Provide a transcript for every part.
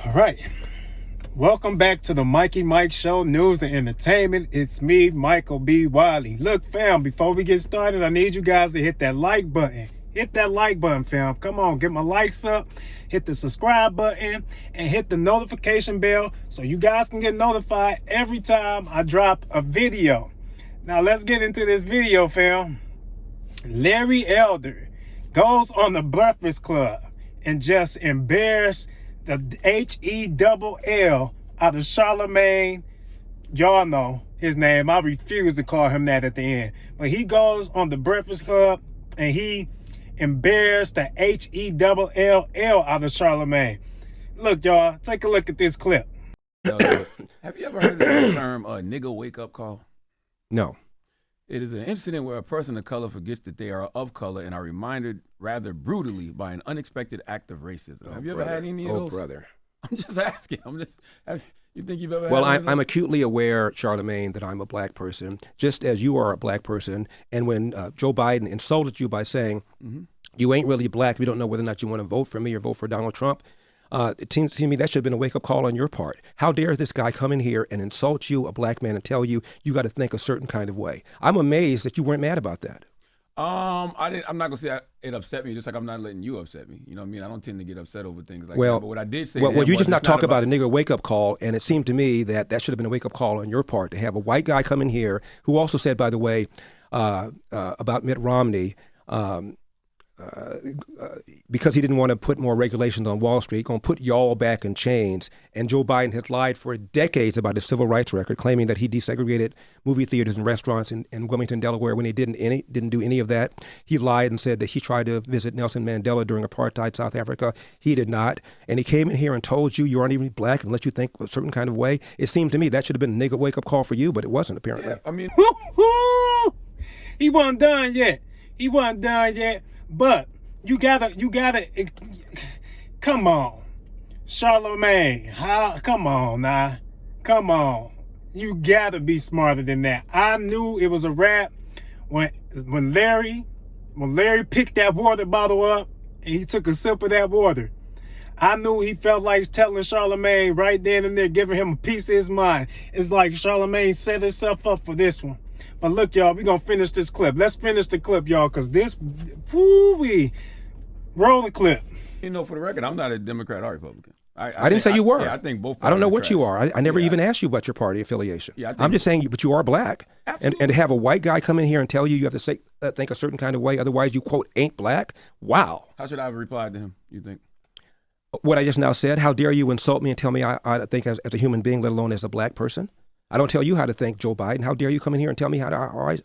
All right. Welcome back to the Mikey Mike Show, news and entertainment. It's me, Michael B. Wiley. Look, fam, before we get started, I need you guys to hit that like button. Hit that like button, fam. Come on, get my likes up. Hit the subscribe button and hit the notification bell so you guys can get notified every time I drop a video. Now, let's get into this video, fam. Larry Elder goes on the Breakfast Club and just embarrassed the H-E-double-L out of Charlemagne. Y'all know his name. I refuse to call him that at the end. But he goes on the Breakfast Club and he embarrassed the H-E-double-L-L out of Charlemagne. Look, y'all, take a look at this clip. Have you ever heard of the term nigga wake-up call? No. It is an incident where a person of color forgets that they are of color and are reminded rather brutally by an unexpected act of racism. Have you ever had any of those? Oh, brother. I'm just asking. You think you've ever Well, had I'm acutely aware, Charlemagne, that I'm a black person, just as you are a black person. And when Joe Biden insulted you by saying, you ain't really black, we don't know whether or not you want to vote for me or vote for Donald Trump, it seems to me that should have been a wake-up call on your part. How dare this guy come in here and insult you, a black man, and tell you you got to think a certain kind of way? I'm amazed that you weren't mad about that. I'm not gonna say it upset me, just like I'm not letting you upset me. You know what I mean? I don't tend to get upset over things like that. But what I did say, well, you just not talk about a nigger wake-up call, and it seemed to me that should have been a wake-up call on your part to have a white guy come in here who also said, by the way, about Mitt Romney. Because he didn't want to put more regulations on Wall Street, going to put y'all back in chains. And Joe Biden has lied for decades about his civil rights record, claiming that he desegregated movie theaters and restaurants in Wilmington, Delaware, when he didn't do any of that. He lied and said that he tried to visit Nelson Mandela during apartheid South Africa. He did not. And he came in here and told you aren't even black and let you think a certain kind of way. It seemed to me that should have been a nigga wake-up call for you, but it wasn't, apparently. Yeah, I mean, he wasn't done yet. But you gotta, come on, Charlemagne. Come on. You gotta be smarter than that. I knew it was a wrap when Larry picked that water bottle up and he took a sip of that water. I knew he felt like telling Charlemagne right then and there, giving him a piece of his mind. It's like Charlemagne set himself up for this one. But look, y'all, we're going to finish this clip. Let's finish the clip, y'all, because this, woo-wee, roll the clip. you know, for the record, I'm not a Democrat or Republican. I didn't say you were. Yeah, I think both. I don't know what trash. you are. I never even asked you about your party affiliation. Yeah, I'm just saying, but you are black. Absolutely. And to have a white guy come in here and tell you have to say, think a certain kind of way, otherwise you, quote, ain't black. Wow. How should I have replied to him, you think? What I just now said, how dare you insult me and tell me I think as a human being, let alone as a black person? I don't tell you how to think, Joe Biden. How dare you come in here and tell me how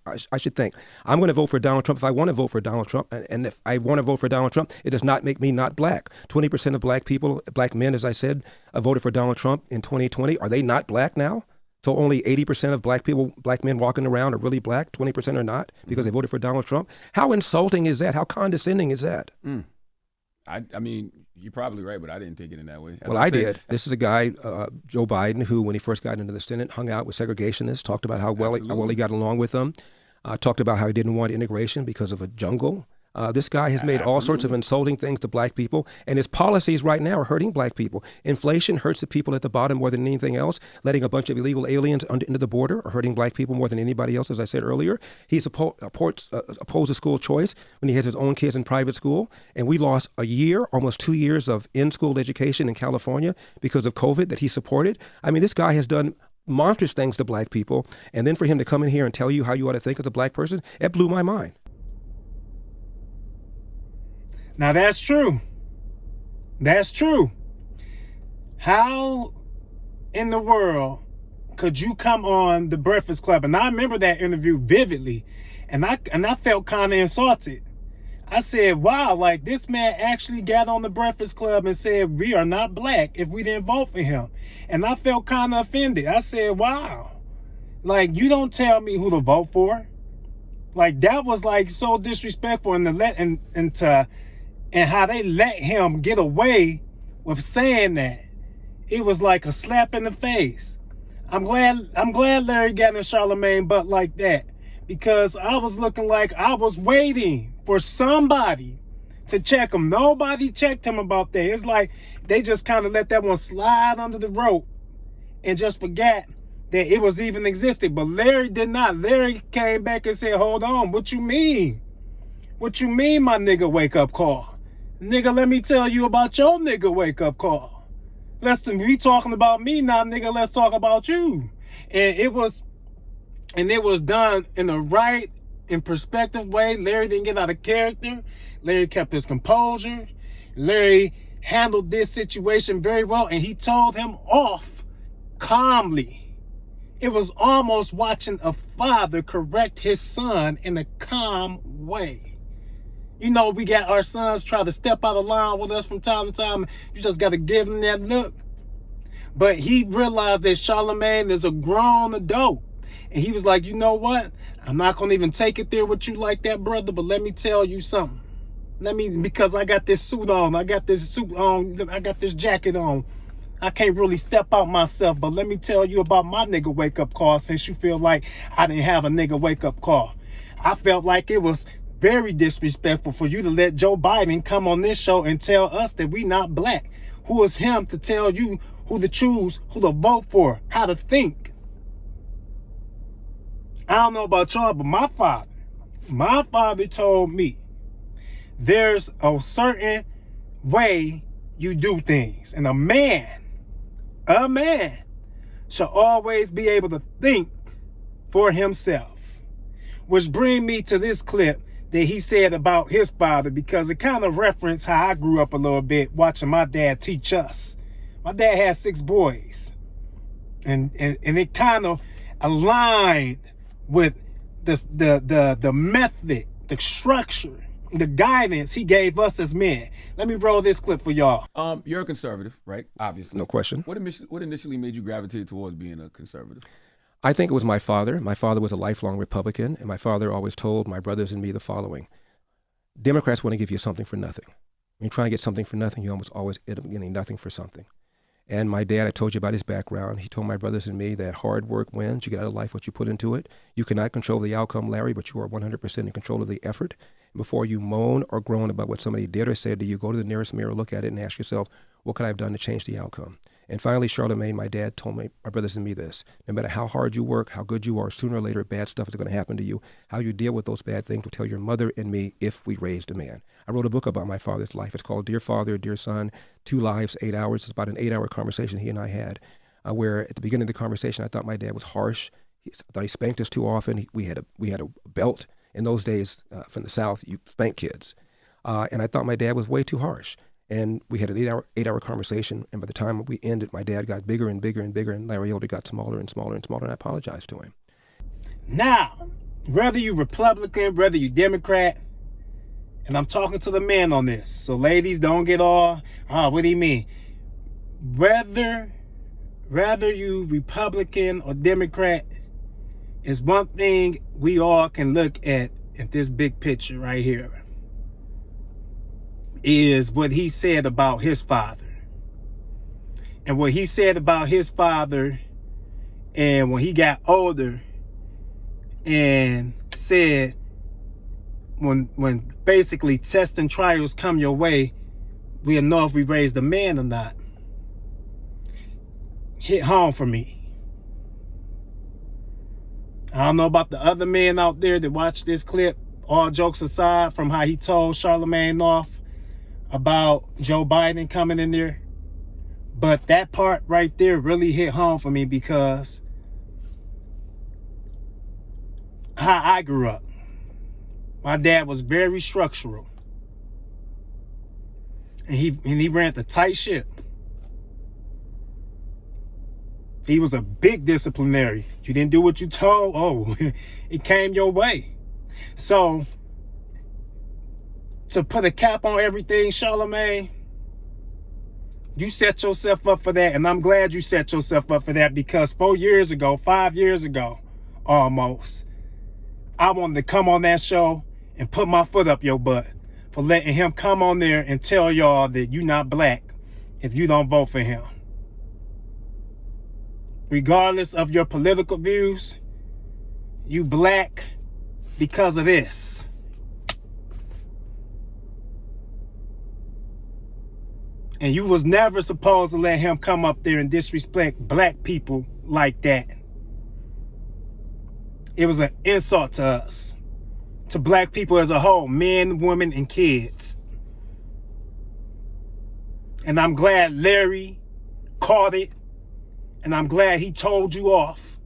I should think? I'm going to vote for Donald Trump if I want to vote for Donald Trump. And if I want to vote for Donald Trump, it does not make me not black. 20% of black people, black men, as I said, voted for Donald Trump in 2020. Are they not black now? So only 80% of black people, black men walking around are really black, 20% are not because they voted for Donald Trump. How insulting is that? How condescending is that? I mean, you're probably right, but I didn't take it in that way. Well, I did. This is a guy, Joe Biden, who, when he first got into the Senate, hung out with segregationists, talked about how well he got along with them, talked about how he didn't want integration because of a jungle. This guy has made all sorts of insulting things to black people, and his policies right now are hurting black people. Inflation hurts the people at the bottom more than anything else. Letting a bunch of illegal aliens into the border are hurting black people more than anybody else, as I said earlier. He's opposed to school choice when he has his own kids in private school, and we lost a year, almost 2 years of in-school education in California because of COVID that he supported. I mean, this guy has done monstrous things to black people, and then for him to come in here and tell you how you ought to think as a black person, it blew my mind. Now, that's true. That's true. How in the world could you come on the Breakfast Club? And I remember that interview vividly, and I felt kind of insulted. I said, wow, like this man actually got on the Breakfast Club and said, we are not black if we didn't vote for him. And I felt kind of offended. I said, wow, like you don't tell me who to vote for. Like that was like so disrespectful, and how they let him get away with saying that. It was like a slap in the face. I'm glad Larry got in Charlemagne butt like that, because I was looking like I was waiting for somebody to check him. Nobody checked him about that. It's like they just kind of let that one slide under the rope and just forgot that it was even existed. But Larry did not. Larry came back and said, hold on, what you mean? What you mean, my nigga wake up call? Nigga, let me tell you about your nigga wake up call. Let's be talking about me now, nigga. Let's talk about you. And it was done in the right and perspective way. Larry didn't get out of character. Larry kept his composure. Larry handled this situation very well, and he told him off calmly. It was almost watching a father correct his son in a calm way. You know, we got our sons try to step out of line with us from time to time. You just got to give them that look. But he realized that Charlemagne is a grown adult. And he was like, you know what? I'm not going to even take it there with you like that, brother. But let me tell you something. Because I got this suit on. I got this suit on. I got this jacket on. I can't really step out myself. But let me tell you about my nigga wake up call, since you feel like I didn't have a nigga wake up call. I felt like it was very disrespectful for you to let Joe Biden come on this show and tell us that we not black. Who is him to tell you who to choose, who to vote for, how to think? I don't know about y'all, but my father told me there's a certain way you do things. And a man should always be able to think for himself. Which brings me to this clip that he said about his father, because it kind of referenced how I grew up a little bit watching my dad teach us. My dad had 6 boys. And it kind of aligned with the method, the structure, the guidance he gave us as men. Let me roll this clip for y'all. You're a conservative, right? Obviously. No question. What initially made you gravitate towards being a conservative? I think it was my father. My father was a lifelong Republican, and my father always told my brothers and me the following: Democrats want to give you something for nothing. When you're trying to get something for nothing, you almost always end up getting nothing for something. And my dad, I told you about his background. He told my brothers and me that hard work wins. You get out of life what you put into it. You cannot control the outcome, Larry, but you are 100% in control of the effort. And before you moan or groan about what somebody did or said to you, go to the nearest mirror, look at it, and ask yourself, what could I have done to change the outcome? And finally, Charlemagne, my dad, told my brothers and me this: no matter how hard you work, how good you are, sooner or later, bad stuff is going to happen to you. How you deal with those bad things will tell your mother and me if we raised a man. I wrote a book about my father's life. It's called Dear Father, Dear Son, 2 Lives, 8 Hours. It's about an 8-hour conversation he and I had, where at the beginning of the conversation, I thought my dad was harsh. I thought he spanked us too often. We had a belt. In those days, from the South, you spank kids. And I thought my dad was way too harsh. And we had an 8-hour conversation, and by the time we ended, my dad got bigger and bigger and bigger, and Larry Older got smaller and smaller and smaller, and I apologized to him. Now, whether you Republican, whether you Democrat, and I'm talking to the men on this, so ladies, don't get all, what do you mean? Whether you Republican or Democrat, is one thing we all can look at this big picture right here, is what he said about his father. And what he said about his father, and when he got older, and said, when basically tests and trials come your way, we'll know if we raised a man or not. Hit home for me. I don't know about the other men out there that watch this clip, all jokes aside from how he told Charlemagne off about Joe Biden coming in there. But that part right there really hit home for me, because how I grew up. My dad was very structural. And he ran the tight ship. He was a big disciplinary. You didn't do what you told, oh, it came your way. So, to put a cap on everything, Charlemagne, you set yourself up for that, and I'm glad you set yourself up for that, because 5 years ago, almost, I wanted to come on that show and put my foot up your butt for letting him come on there and tell y'all that you're not black if you don't vote for him. Regardless of your political views, you black because of this. And you was never supposed to let him come up there and disrespect black people like that. It was an insult to us, to black people as a whole, men, women, and kids. And I'm glad Larry caught it, and I'm glad he told you off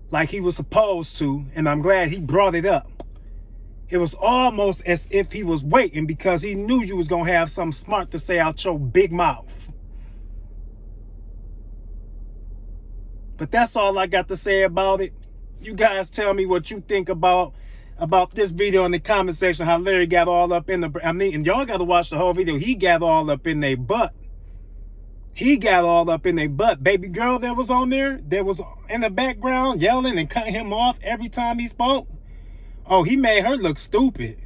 like he was supposed to, and I'm glad he brought it up. It was almost as if he was waiting because he knew you was going to have something smart to say out your big mouth. But that's all I got to say about it. You guys tell me what you think about this video in the comment section, how Larry got all up in the... I mean, and y'all got to watch the whole video. He got all up in their butt. He got all up in their butt. Baby girl that was on there, that was in the background yelling and cutting him off every time he spoke. Oh, he made her look stupid.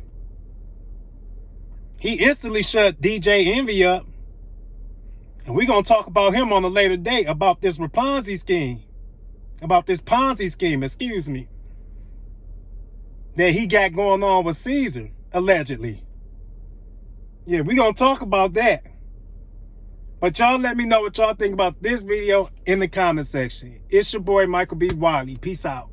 He instantly shut DJ Envy up. And we're going to talk about him on a later date, about this Ponzi scheme. About this Ponzi scheme, excuse me, that he got going on with Caesar, allegedly. Yeah, we're going to talk about that. But y'all let me know what y'all think about this video in the comment section. It's your boy, Michael B. Wiley. Peace out.